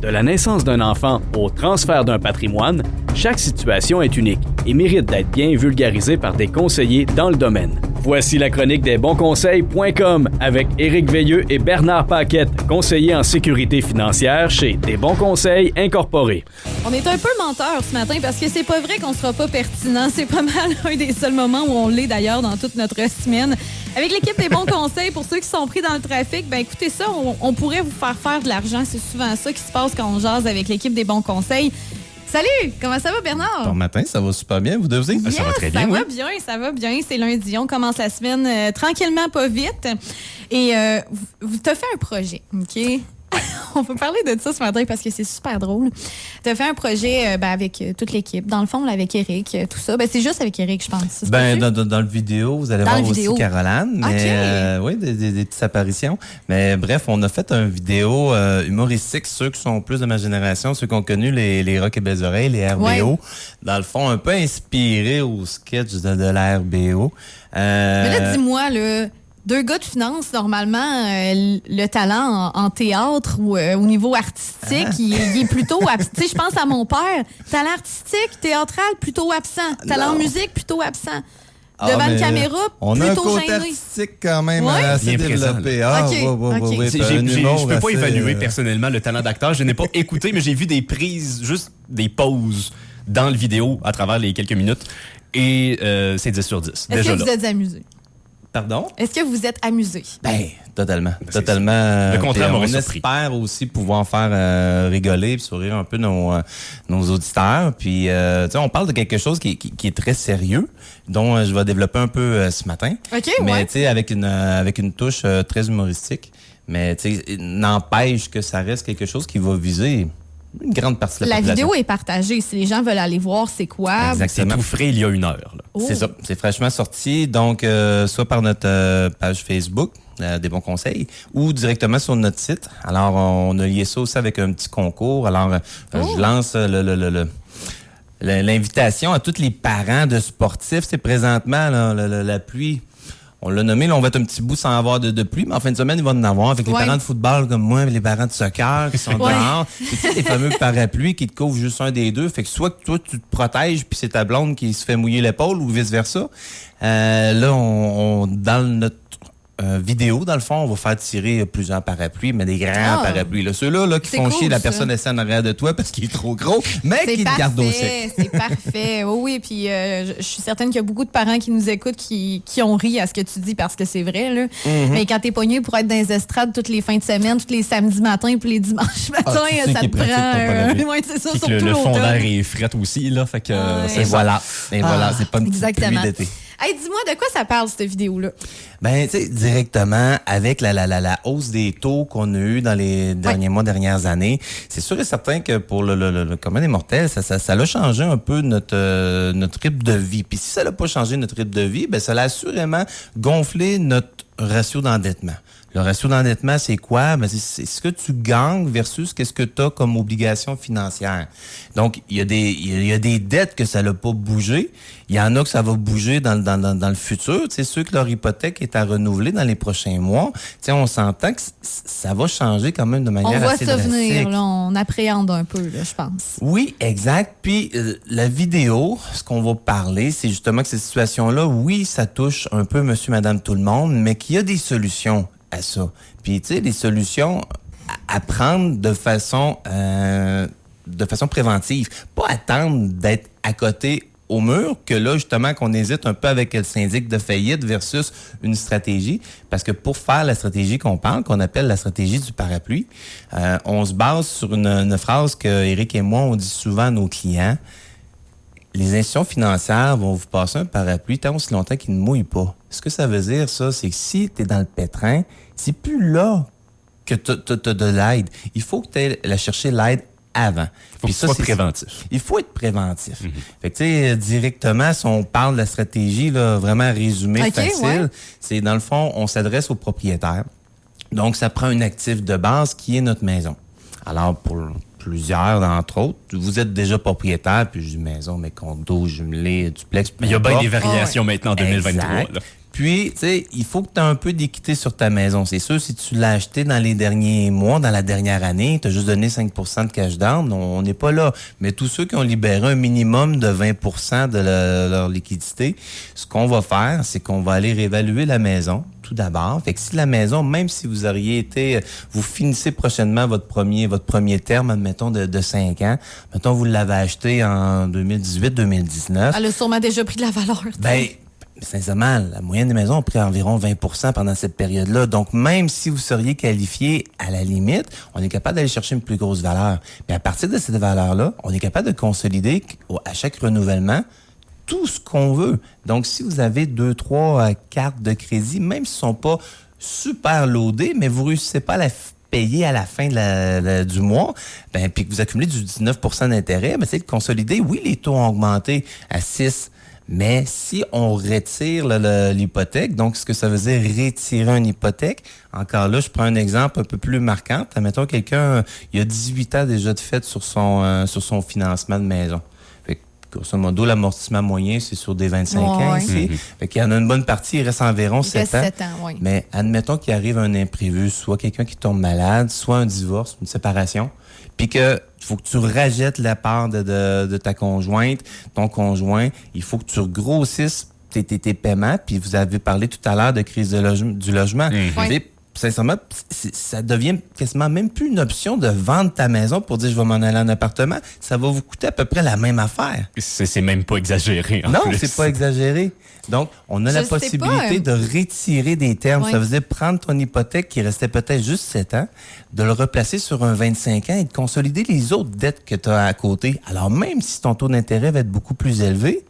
De la naissance d'un enfant au transfert d'un patrimoine, chaque situation est unique et mérite d'être bien vulgarisée par des conseillers dans le domaine. Voici la chronique des bonsconseils.com avec Éric Veilleux et Bernard Paquette, conseillers en sécurité financière chez Des Bons Conseils Incorporés. On est un peu menteurs ce matin parce que c'est pas vrai qu'on sera pas pertinent. C'est pas mal un des seuls moments où on l'est d'ailleurs dans toute notre semaine. Avec l'équipe des Bons Conseils, pour ceux qui sont pris dans le trafic, ben écoutez ça, on pourrait vous faire de l'argent. C'est souvent ça qui se passe quand on jase avec l'équipe des Bons Conseils. Salut! Comment ça va, Bernard? Bon matin, ça va super bien, vous deux aussi? Yes, ça va très bien, ça oui. va bien, ça va bien. C'est lundi, on commence la semaine tranquillement, pas vite. Et t'as fait un projet, OK? On peut parler de ça ce matin parce que c'est super drôle. Tu as fait un projet avec toute l'équipe. Dans le fond, là, avec Éric, tout ça. C'est juste avec Éric, je pense. Dans le vidéo, vous allez voir aussi Caroline. Mais, okay. Oui, des petites apparitions. Mais bref, on a fait une vidéo humoristique. Ceux qui sont plus de ma génération, ceux qui ont connu les Rock et Belles Oreilles, les RBO. Ouais. Dans le fond, un peu inspiré au sketch de la RBO. Mais là, dis-moi, là... Deux gars de finance, normalement, le talent en théâtre ou au niveau artistique, il est plutôt absent. Tu sais, je pense à mon père. Talent artistique, théâtral, plutôt absent. Talent musique, plutôt absent. Devant une caméra, on plutôt a un côté gêné. artistique quand même assez développé. Je peux pas évaluer personnellement le talent d'acteur. Je n'ai pas écouté, mais j'ai vu des prises, juste des pauses dans le vidéo à travers les quelques minutes. Et c'est 10 sur 10. Est-ce que vous êtes amusé? Pardon? Est-ce que vous êtes amusé? Ben, totalement. Totalement. Le contraire m'aurait surpris. On espère aussi pouvoir faire rigoler et sourire un peu nos auditeurs. Puis, on parle de quelque chose qui est très sérieux, dont je vais développer un peu ce matin. OK, mais, tu sais, avec une touche très humoristique. Mais, tu sais, n'empêche que ça reste quelque chose qui va viser une grande partie de la population. La vidéo est partagée. Si les gens veulent aller voir, c'est quoi? Exactement. C'est tout frais il y a 1 heure. Là. Oh. C'est ça. C'est fraîchement sorti. Donc, soit par notre page Facebook, des Bons Conseils, ou directement sur notre site. Alors, on a lié ça aussi avec un petit concours. Alors, je lance l'invitation à tous les parents de sportifs. C'est présentement la pluie. On l'a nommé, là, on va être un petit bout sans avoir de pluie, mais en fin de semaine, il va en avoir avec les parents de football comme moi, les parents de soccer qui sont dehors. Tu sais, les fameux parapluies qui te couvrent juste un des deux. Fait que soit que toi, tu te protèges, puis c'est ta blonde qui se fait mouiller l'épaule ou vice-versa. Là, dans notre vidéo, dans le fond, on va faire tirer plusieurs parapluies, mais des grands parapluies. Là. Ceux-là qui font chier la personne assise en arrière de toi parce qu'il est trop gros, mais qui te garde au sec. C'est parfait. Oui, puis je suis certaine qu'il y a beaucoup de parents qui nous écoutent qui ont ri à ce que tu dis parce que c'est vrai. Là. Mm-hmm. Mais quand t'es pogné pour être dans les estrades toutes les fins de semaine, tous les samedis matins puis les dimanches matins, ça te prend... Oui, c'est ça, surtout le fond d'air est fret aussi. Là, fait que, Et voilà, c'est pas une petite pluie d'été. Hey, dis-moi, de quoi ça parle, cette vidéo-là? Ben, tu sais, directement, avec la hausse des taux qu'on a eu dans les derniers mois, dernières années, c'est sûr et certain que pour le commun des mortels, ça a changé un peu notre rythme de vie. Puis si ça n'a pas changé notre rythme de vie, ben ça a assurément gonflé notre ratio d'endettement. Le ratio d'endettement, c'est quoi? Ben, c'est ce que tu gagnes versus qu'est-ce que tu as comme obligation financière. Donc, il y a des dettes que ça n'a pas bougé. Il y en a que ça va bouger dans le futur. Tu sais, ceux que leur hypothèque est à renouveler dans les prochains mois, tu sais, on s'entend que ça va changer quand même de manière assez drastique. On voit ça venir, là, on appréhende un peu, là, je pense. Oui, exact. Puis, la vidéo, ce qu'on va parler, c'est justement que ces situations-là, oui, ça touche un peu monsieur, madame, tout le monde, mais qu'il y a des solutions à ça. Puis, tu sais, des solutions à prendre de façon préventive. Pas attendre d'être à côté au mur, que là, justement, qu'on hésite un peu avec le syndic de faillite versus une stratégie. Parce que pour faire la stratégie qu'on parle, qu'on appelle la stratégie du parapluie, on se base sur une phrase que Éric et moi, on dit souvent à nos clients. Les institutions financières vont vous passer un parapluie tant aussi longtemps qu'il ne mouille pas. Ce que ça veut dire, ça, c'est que si tu es dans le pétrin, c'est plus là que tu as de l'aide. Il faut que tu ailles la chercher l'aide avant. Il faut être préventif. Il faut être préventif. Mm-hmm. Fait que, tu sais, directement, si on parle de la stratégie, là, vraiment résumé, facile, c'est dans le fond, on s'adresse aux propriétaires. Donc, ça prend un actif de base qui est notre maison. Alors, pour plusieurs d'entre autres, vous êtes déjà propriétaire, puis je dis maison, mais condo, jumelé, duplex. Mais il y a bien des variations maintenant en 2023. Là. Puis, tu sais, il faut que tu aies un peu d'équité sur ta maison. C'est sûr, si tu l'as acheté dans les derniers mois, dans la dernière année, tu as juste donné 5 de cash down, on n'est pas là. Mais tous ceux qui ont libéré un minimum de 20 de leur liquidité, ce qu'on va faire, c'est qu'on va aller réévaluer la maison, tout d'abord. Fait que si la maison, même si vous auriez été, vous finissez prochainement votre premier terme, admettons, de 5 ans, mettons, vous l'avez acheté en 2018-2019. Elle a sûrement déjà pris de la valeur. Ben, sincèrement, la moyenne des maisons a pris environ 20 pendant cette période-là. Donc, même si vous seriez qualifié, à la limite, on est capable d'aller chercher une plus grosse valeur. Puis à partir de cette valeur-là, on est capable de consolider à chaque renouvellement tout ce qu'on veut. Donc, si vous avez 2, 3 cartes de crédit, même si elles ne sont pas super loadées, mais vous ne réussissez pas à la payer à la fin du mois, ben, puis que vous accumulez du 19 d'intérêt, ben, c'est de consolider. Oui, les taux ont augmenté à 6. Mais si on retire l'hypothèque, donc ce que ça veut dire retirer une hypothèque, encore là, je prends un exemple un peu plus marquant. Admettons quelqu'un, il a 18 ans déjà de fait sur son financement de maison. Fait que, grosso modo, l'amortissement moyen, c'est sur des 25 ans ici. Fait qu'il y en a une bonne partie, il reste environ 7 ans. 7 ans, oui. Mais admettons qu'il arrive un imprévu, soit quelqu'un qui tombe malade, soit un divorce, une séparation, puis que faut que tu rajettes la part de ta conjointe, ton conjoint. Il faut que tu grossisses tes paiements. Puis vous avez parlé tout à l'heure de crise du logement. Et, sincèrement, ça devient quasiment même plus une option de vendre ta maison pour dire je vais m'en aller en appartement. Ça va vous coûter à peu près la même affaire. C'est même pas exagéré. Non, c'est pas exagéré. Donc, on a la possibilité de retirer des termes. Ça veut dire prendre ton hypothèque qui restait peut-être juste 7 ans, de le replacer sur un 25 ans et de consolider les autres dettes que tu as à côté. Alors, même si ton taux d'intérêt va être beaucoup plus élevé,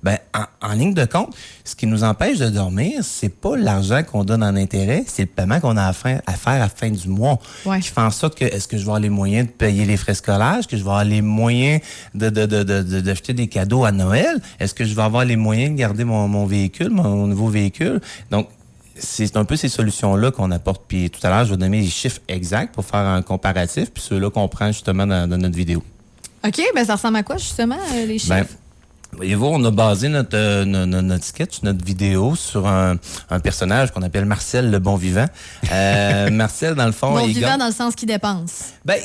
ben, en ligne de compte, ce qui nous empêche de dormir, c'est pas l'argent qu'on donne en intérêt, c'est le paiement qu'on a à faire à la fin du mois. Qui fait en sorte que, est-ce que je vais avoir les moyens de payer les frais scolaires? Est-ce que je vais avoir les moyens d'acheter des cadeaux à Noël? Est-ce que je vais avoir les moyens de garder mon véhicule, mon nouveau véhicule? Donc, c'est un peu ces solutions-là qu'on apporte. Puis tout à l'heure, je vais donner les chiffres exacts pour faire un comparatif, puis ceux-là qu'on prend justement dans notre vidéo. OK, ben ça ressemble à quoi, justement, les chiffres? Ben, voyez-vous, on a basé notre sketch, notre vidéo sur un personnage qu'on appelle Marcel le bon vivant. Marcel, dans le fond... Bon vivant dans le sens qu'il dépense. Ben,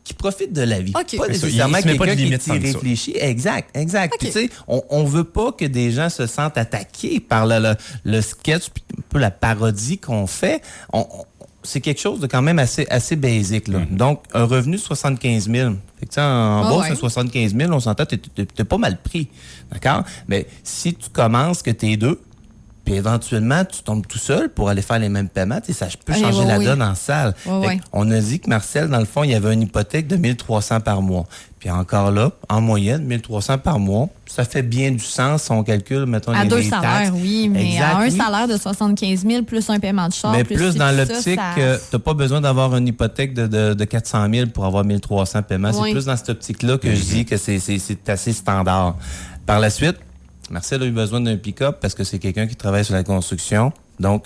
qui profite de la vie. Okay. Pas nécessairement quelqu'un qui est irréfléchi. Exact. Okay. Puis, tu sais, on veut pas que des gens se sentent attaqués par le sketch, puis un peu la parodie qu'on fait. C'est quelque chose de quand même assez basique, là. Donc, un revenu de 75 000. Fait que, en bourse, 75 000, on s'entend, t'es pas mal pris. D'accord? Mais si tu commences que t'es deux, puis éventuellement, tu tombes tout seul pour aller faire les mêmes paiements, ça peut changer la donne en salle. On a dit que Marcel, dans le fond, il y avait une hypothèque de 1 300 par mois. Puis encore là, en moyenne, 1 300 par mois, ça fait bien du sens si on calcule, mettons, à les deux taxes. salaires, oui, mais à un salaire de 75 000 plus un paiement de char. Mais plus dans l'optique que tu n'as pas besoin d'avoir une hypothèque de 400 000 pour avoir 1 300 paiements. C'est plus dans cette optique-là que je dis que c'est assez standard. Par la suite, Marcel a eu besoin d'un pick-up parce que c'est quelqu'un qui travaille sur la construction. Donc,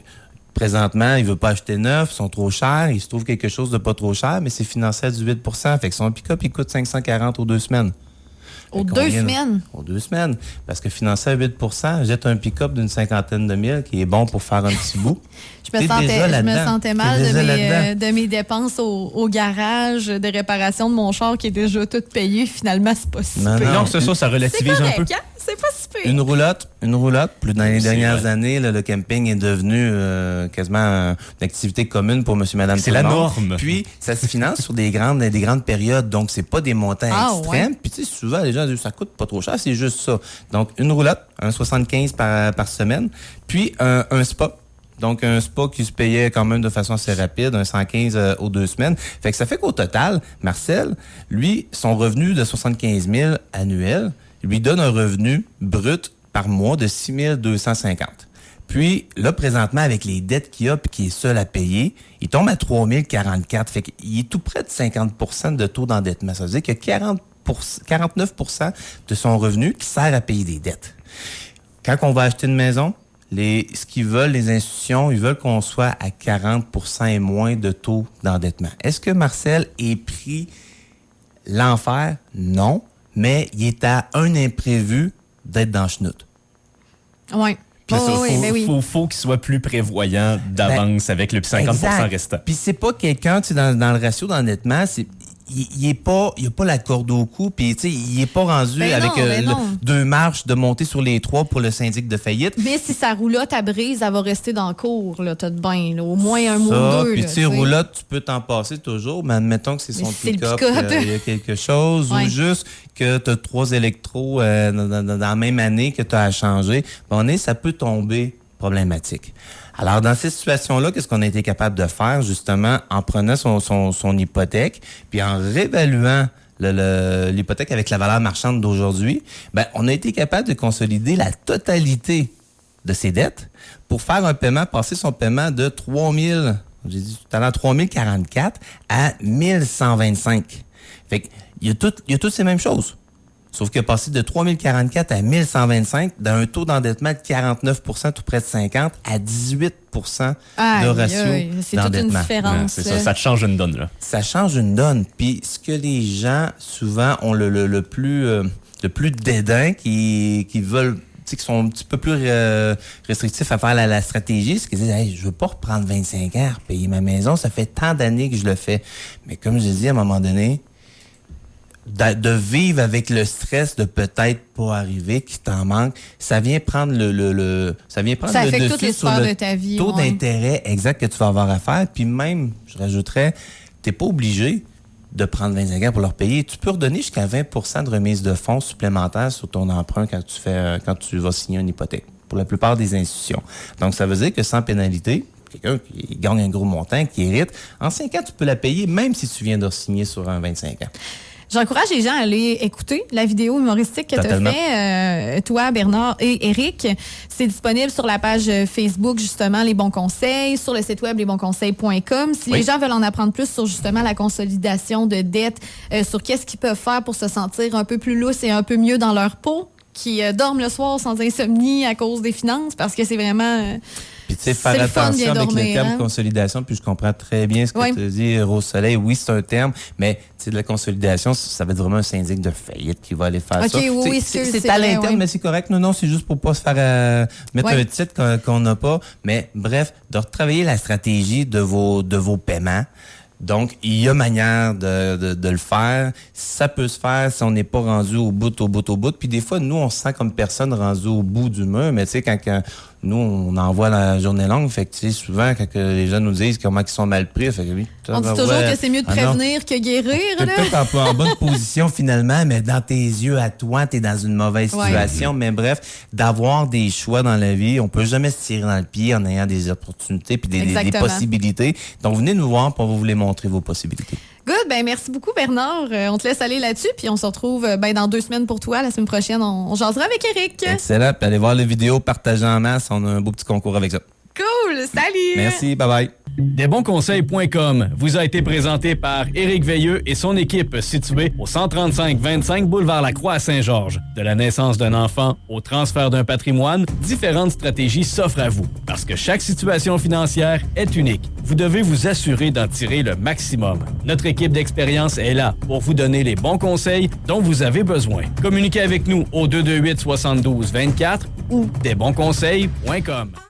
présentement, il veut pas acheter neuf, ils sont trop chers. Il se trouve quelque chose de pas trop cher, mais c'est financé à 18 %. Fait que son pick-up, il coûte 540 aux 2 semaines. Aux 2 semaines? Aux 2 semaines. Parce que financé à 8 %, jette un pick-up d'une 50aine de mille qui est bon pour faire un petit bout. Je me sentais mal de mes dépenses au garage de réparation de mon char qui est déjà tout payé. Finalement, c'est pas si pire. Non, ça relativise un peu. C'est pas si pire. Une roulotte. Plus dans les dernières années, le camping est devenu quasiment une activité commune pour monsieur, madame, c'est la norme. Puis, ça se finance sur des grandes périodes. Donc, c'est pas des montants extrêmes. Puis, tu sais, souvent, les gens disent, ça coûte pas trop cher, c'est juste ça. Donc, une roulotte, un 75 par semaine. Puis, un spa. Donc, un spa qui se payait quand même de façon assez rapide, un 115 aux 2 semaines. Fait que ça fait qu'au total, Marcel, lui, son revenu de 75 000 annuel, lui donne un revenu brut par mois de 6 250. Puis, là, présentement, avec les dettes qu'il a puis qu'il est seul à payer, il tombe à 3 044. Fait qu'il est tout près de 50 % de taux d'endettement. Ça veut dire qu'il y a 49 % de son revenu qui sert à payer des dettes. Quand on va acheter une maison, ce qu'ils veulent, les institutions, ils veulent qu'on soit à 40 % et moins de taux d'endettement. Est-ce que Marcel est pris l'enfer? Non, mais il est à un imprévu d'être dans chenoute. Oui. Faut qu'il soit plus prévoyant d'avance avec le 50% restant. Puis c'est pas quelqu'un, tu sais, dans le ratio d'endettement, il n'y a pas la corde au cou, puis tu sais, il n'est pas rendu avec 2 marches de monter sur les 3 pour le syndic de faillite. Mais si sa roulotte à brise, elle va rester dans le cours, là, t'as de bain, là, au moins un mois ou 2. Puis tu sais, roulotte, tu peux t'en passer toujours, mais admettons que c'est son pick-up, il y a quelque chose, ou juste que tu as 3 électros dans la même année que tu as à changer, ça peut tomber problématique. Alors, dans ces situations-là, qu'est-ce qu'on a été capable de faire, justement, en prenant son hypothèque, puis en réévaluant l'hypothèque avec la valeur marchande d'aujourd'hui, on a été capable de consolider la totalité de ses dettes pour faire un paiement, passer son paiement de 3044 à 1125. Fait que, il y a toutes ces mêmes choses. Sauf que passer de 3044 à 1125, d'un taux d'endettement de 49 tout près de 50 à 18 de ratio d'endettement. C'est toute une différence. C'est ça te change une donne, là. Ça change une donne. Puis ce que les gens, souvent, ont le plus dédain, qui veulent, qui sont un petit peu plus restrictifs à faire la stratégie, c'est qu'ils disent, hey, je veux pas reprendre 25 ans, payer ma maison, ça fait tant d'années que je le fais. Mais comme je dis, à un moment donné, de vivre avec le stress de peut-être pas arriver, qu'il t'en manque, ça vient prendre ça affecte toutes les sphères de ta vie. Taux d'intérêt exact que tu vas avoir à faire. Puis même, je rajouterais, t'es pas obligé de prendre 25 ans pour leur payer. Tu peux redonner jusqu'à 20 de remise de fonds supplémentaires sur ton emprunt quand tu vas signer une hypothèque, pour la plupart des institutions. Donc, ça veut dire que sans pénalité, quelqu'un qui gagne un gros montant, qui hérite, en 5 ans, tu peux la payer, même si tu viens de signer sur un 25 ans. J'encourage les gens à aller écouter la vidéo humoristique que tu as fait, toi, Bernard et Éric. C'est disponible sur la page Facebook, justement, Les Bons Conseils, sur le site web lesbonsconseils.com. Si les gens veulent en apprendre plus sur, justement, la consolidation de dettes, sur qu'est-ce qu'ils peuvent faire pour se sentir un peu plus lousse et un peu mieux dans leur peau, qui dorment le soir sans insomnie à cause des finances, parce que c'est vraiment... Puis, tu sais, faire attention avec le terme consolidation, puis je comprends très bien ce que tu dis, Rose Soleil. Oui, c'est un terme, mais, tu sais, de la consolidation, ça va être vraiment un syndic de faillite qui va aller faire ça. Oui, c'est à l'interne, mais c'est correct. Non, c'est juste pour pas se faire mettre un titre qu'on n'a pas. Mais, bref, de retravailler la stratégie de vos paiements. Donc, il y a manière de le faire. Ça peut se faire si on n'est pas rendu au bout. Puis des fois, nous, on se sent comme personne rendu au bout du mur. Mais tu sais, quand nous, on envoie la journée longue, fait que tu sais, souvent, quand les gens nous disent comment ils sont mal pris, fait que oui. On dit toujours que c'est mieux de prévenir que guérir. T'es peut-être en bonne position finalement, mais dans tes yeux à toi, t'es dans une mauvaise situation. Mais bref, d'avoir des choix dans la vie, on peut jamais se tirer dans le pied en ayant des opportunités puis des possibilités. Donc, venez nous voir pour vous les montrer vos possibilités. Good, merci beaucoup Bernard. On te laisse aller là-dessus, puis on se retrouve dans 2 semaines pour toi. La semaine prochaine, on jasera avec Éric. Excellent, puis allez voir les vidéos, partagez en masse, on a un beau petit concours avec ça. Cool, salut! Merci, bye-bye. Desbonsconseils.com vous a été présenté par Éric Veilleux et son équipe située au 135-25 boulevard Lacroix à Saint-Georges. De la naissance d'un enfant au transfert d'un patrimoine, différentes stratégies s'offrent à vous. Parce que chaque situation financière est unique. Vous devez vous assurer d'en tirer le maximum. Notre équipe d'expérience est là pour vous donner les bons conseils dont vous avez besoin. Communiquez avec nous au 228-72-24 ou desbonsconseils.com.